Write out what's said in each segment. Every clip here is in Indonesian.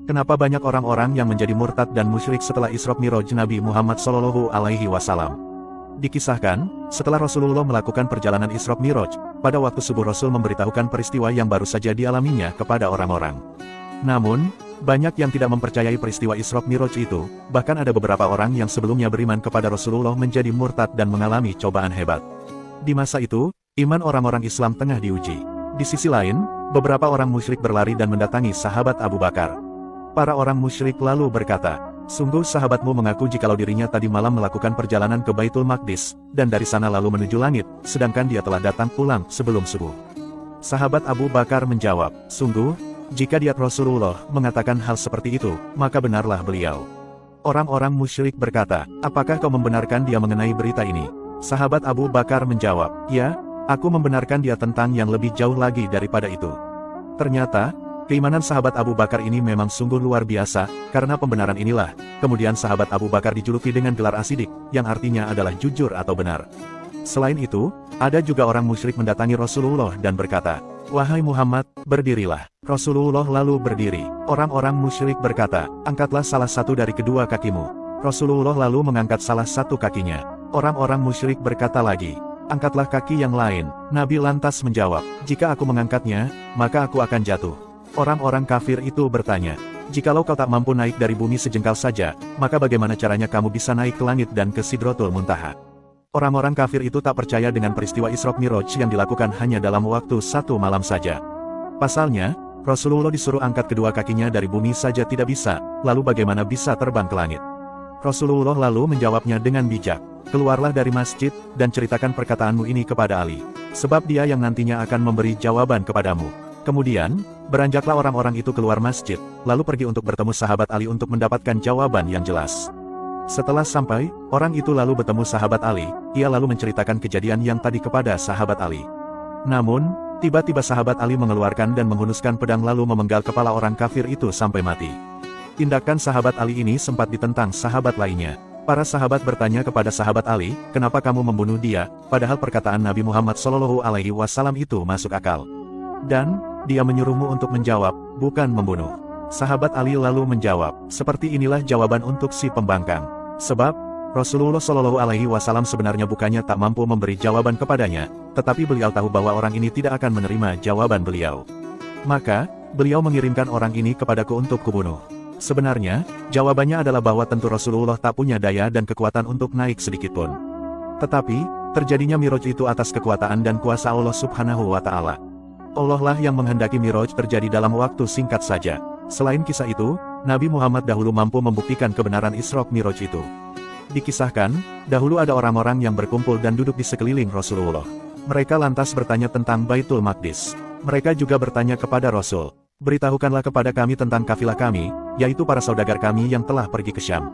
Kenapa banyak orang-orang yang menjadi murtad dan musyrik setelah Isra Miraj Nabi Muhammad Shallallahu Alaihi Wasallam? Dikisahkan, setelah Rasulullah melakukan perjalanan Isra Miraj, pada waktu subuh Rasul memberitahukan peristiwa yang baru saja dialaminya kepada orang-orang. Namun, banyak yang tidak mempercayai peristiwa Isra Miraj itu, bahkan ada beberapa orang yang sebelumnya beriman kepada Rasulullah menjadi murtad dan mengalami cobaan hebat. Di masa itu, iman orang-orang Islam tengah diuji. Di sisi lain, beberapa orang musyrik berlari dan mendatangi sahabat Abu Bakar. Para orang musyrik lalu berkata, "Sungguh sahabatmu mengaku jikalau dirinya tadi malam melakukan perjalanan ke Baitul Maqdis, dan dari sana lalu menuju langit, sedangkan dia telah datang pulang sebelum subuh." Sahabat Abu Bakar menjawab, "Sungguh, jika dia Rasulullah mengatakan hal seperti itu, maka benarlah beliau." Orang-orang musyrik berkata, "Apakah kau membenarkan dia mengenai berita ini?" Sahabat Abu Bakar menjawab, "Ya, aku membenarkan dia tentang yang lebih jauh lagi daripada itu." Ternyata, keimanan sahabat Abu Bakar ini memang sungguh luar biasa, karena pembenaran inilah, kemudian sahabat Abu Bakar dijuluki dengan gelar As-Siddiq, yang artinya adalah jujur atau benar. Selain itu, ada juga orang musyrik mendatangi Rasulullah dan berkata, "Wahai Muhammad, berdirilah." Rasulullah lalu berdiri. Orang-orang musyrik berkata, "Angkatlah salah satu dari kedua kakimu." Rasulullah lalu mengangkat salah satu kakinya. Orang-orang musyrik berkata lagi, "Angkatlah kaki yang lain." Nabi lantas menjawab, "Jika aku mengangkatnya, maka aku akan jatuh." Orang-orang kafir itu bertanya, "Jikalau kau tak mampu naik dari bumi sejengkal saja, maka bagaimana caranya kamu bisa naik ke langit dan ke Sidratul Muntaha?" Orang-orang kafir itu tak percaya dengan peristiwa Isra Miraj yang dilakukan hanya dalam waktu 1 malam saja. Pasalnya, Rasulullah disuruh angkat kedua kakinya dari bumi saja tidak bisa, lalu bagaimana bisa terbang ke langit? Rasulullah lalu menjawabnya dengan bijak, "Keluarlah dari masjid, dan ceritakan perkataanmu ini kepada Ali. Sebab dia yang nantinya akan memberi jawaban kepadamu." Kemudian, beranjaklah orang-orang itu keluar masjid, lalu pergi untuk bertemu sahabat Ali untuk mendapatkan jawaban yang jelas. Setelah sampai, orang itu lalu bertemu sahabat Ali, ia lalu menceritakan kejadian yang tadi kepada sahabat Ali. Namun, tiba-tiba sahabat Ali mengeluarkan dan menghunuskan pedang lalu memenggal kepala orang kafir itu sampai mati. Tindakan sahabat Ali ini sempat ditentang sahabat lainnya. Para sahabat bertanya kepada sahabat Ali, "Kenapa kamu membunuh dia, padahal perkataan Nabi Muhammad SAW itu masuk akal?" Dan, dia menyuruhmu untuk menjawab, bukan membunuh. Sahabat Ali lalu menjawab, "Seperti inilah jawaban untuk si pembangkang. Sebab, Rasulullah SAW sebenarnya bukannya tak mampu memberi jawaban kepadanya, tetapi beliau tahu bahwa orang ini tidak akan menerima jawaban beliau. Maka, beliau mengirimkan orang ini kepadaku untuk kubunuh." Sebenarnya, jawabannya adalah bahwa tentu Rasulullah tak punya daya dan kekuatan untuk naik sedikitpun. Tetapi, terjadinya Miraj itu atas kekuatan dan kuasa Allah Subhanahu wa Ta'ala. Allah lah yang menghendaki Miraj terjadi dalam waktu singkat saja. Selain kisah itu, Nabi Muhammad dahulu mampu membuktikan kebenaran Isra Miraj itu. Dikisahkan, dahulu ada orang-orang yang berkumpul dan duduk di sekeliling Rasulullah. Mereka lantas bertanya tentang Baitul Maqdis. Mereka juga bertanya kepada Rasul, "Beritahukanlah kepada kami tentang kafilah kami, yaitu para saudagar kami yang telah pergi ke Syam.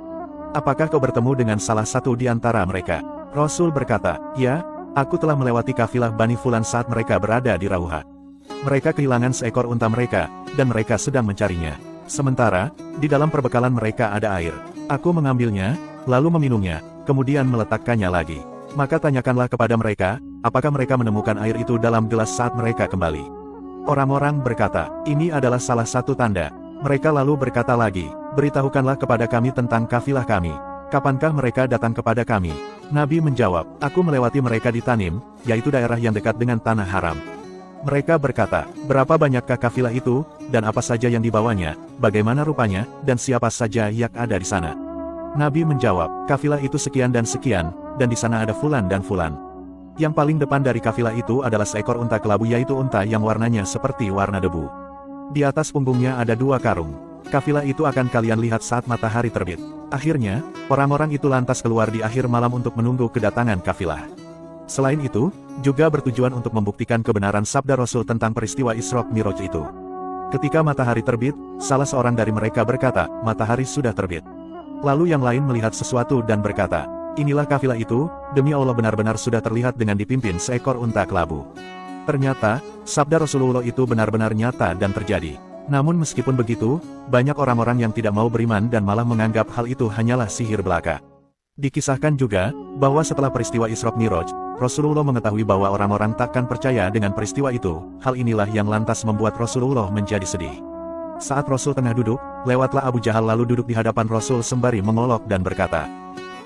Apakah kau bertemu dengan salah satu di antara mereka?" Rasul berkata, "Ya, aku telah melewati kafilah Bani Fulan saat mereka berada di Rauha. Mereka kehilangan seekor unta mereka, dan mereka sedang mencarinya. Sementara, di dalam perbekalan mereka ada air. Aku mengambilnya, lalu meminumnya, kemudian meletakkannya lagi. Maka tanyakanlah kepada mereka, apakah mereka menemukan air itu dalam gelas saat mereka kembali." Orang-orang berkata, "Ini adalah salah satu tanda." Mereka lalu berkata lagi, "Beritahukanlah kepada kami tentang kafilah kami. Kapankah mereka datang kepada kami?" Nabi menjawab, "Aku melewati mereka di Tanim, yaitu daerah yang dekat dengan Tanah Haram." Mereka berkata, "Berapa banyakkah kafilah itu, dan apa saja yang dibawanya, bagaimana rupanya, dan siapa saja yang ada di sana?" Nabi menjawab, "Kafilah itu sekian dan sekian, dan di sana ada Fulan dan Fulan. Yang paling depan dari kafilah itu adalah seekor unta kelabu yaitu unta yang warnanya seperti warna debu. Di atas punggungnya ada 2 karung. Kafilah itu akan kalian lihat saat matahari terbit." Akhirnya, orang-orang itu lantas keluar di akhir malam untuk menunggu kedatangan kafilah. Selain itu, juga bertujuan untuk membuktikan kebenaran sabda Rasul tentang peristiwa Isra Miraj itu. Ketika matahari terbit, salah seorang dari mereka berkata, "Matahari sudah terbit." Lalu yang lain melihat sesuatu dan berkata, "Inilah kafilah itu, demi Allah benar-benar sudah terlihat dengan dipimpin seekor unta kelabu." Ternyata, sabda Rasulullah itu benar-benar nyata dan terjadi. Namun meskipun begitu, banyak orang-orang yang tidak mau beriman dan malah menganggap hal itu hanyalah sihir belaka. Dikisahkan juga, bahwa setelah peristiwa Isra Miraj, Rasulullah mengetahui bahwa orang-orang takkan percaya dengan peristiwa itu. Hal inilah yang lantas membuat Rasulullah menjadi sedih. Saat Rasul tengah duduk, lewatlah Abu Jahal lalu duduk di hadapan Rasul sembari mengolok dan berkata,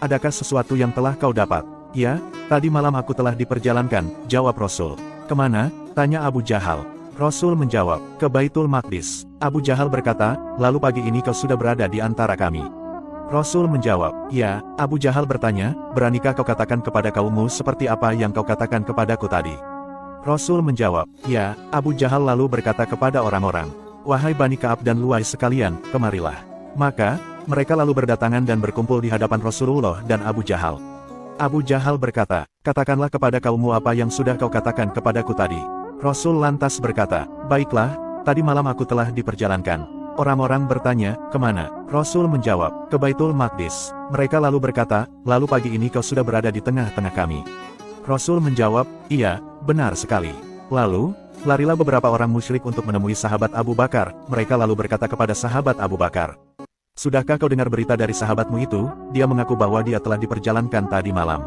"Adakah sesuatu yang telah kau dapat?" "Ya, tadi malam aku telah diperjalankan," jawab Rasul. "Kemana?" tanya Abu Jahal. Rasul menjawab, "Ke Baitul Maqdis." Abu Jahal berkata, "Lalu pagi ini kau sudah berada di antara kami?" Rasul menjawab, "Ya." Abu Jahal bertanya, "Beranikah kau katakan kepada kaummu seperti apa yang kau katakan kepadaku tadi?" Rasul menjawab, "Ya." Abu Jahal lalu berkata kepada orang-orang, "Wahai Bani Ka'ab dan Luwai sekalian, kemarilah." Maka, mereka lalu berdatangan dan berkumpul di hadapan Rasulullah dan Abu Jahal. Abu Jahal berkata, "Katakanlah kepada kaummu apa yang sudah kau katakan kepadaku tadi." Rasul lantas berkata, "Baiklah, tadi malam aku telah diperjalankan." Orang-orang bertanya, "Kemana?" Rasul menjawab, "Ke Baitul Maqdis." Mereka lalu berkata, "Lalu pagi ini kau sudah berada di tengah-tengah kami." Rasul menjawab, "Iya, benar sekali." Lalu, larilah beberapa orang musyrik untuk menemui sahabat Abu Bakar. Mereka lalu berkata kepada sahabat Abu Bakar, "Sudahkah kau dengar berita dari sahabatmu itu? Dia mengaku bahwa dia telah diperjalankan tadi malam."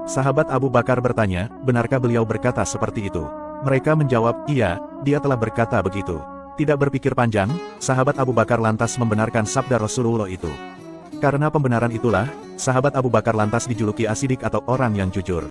Sahabat Abu Bakar bertanya, "Benarkah beliau berkata seperti itu?" Mereka menjawab, "Iya, dia telah berkata begitu." Tidak berpikir panjang, sahabat Abu Bakar lantas membenarkan sabda Rasulullah itu. Karena pembenaran itulah, sahabat Abu Bakar lantas dijuluki As-Siddiq atau orang yang jujur.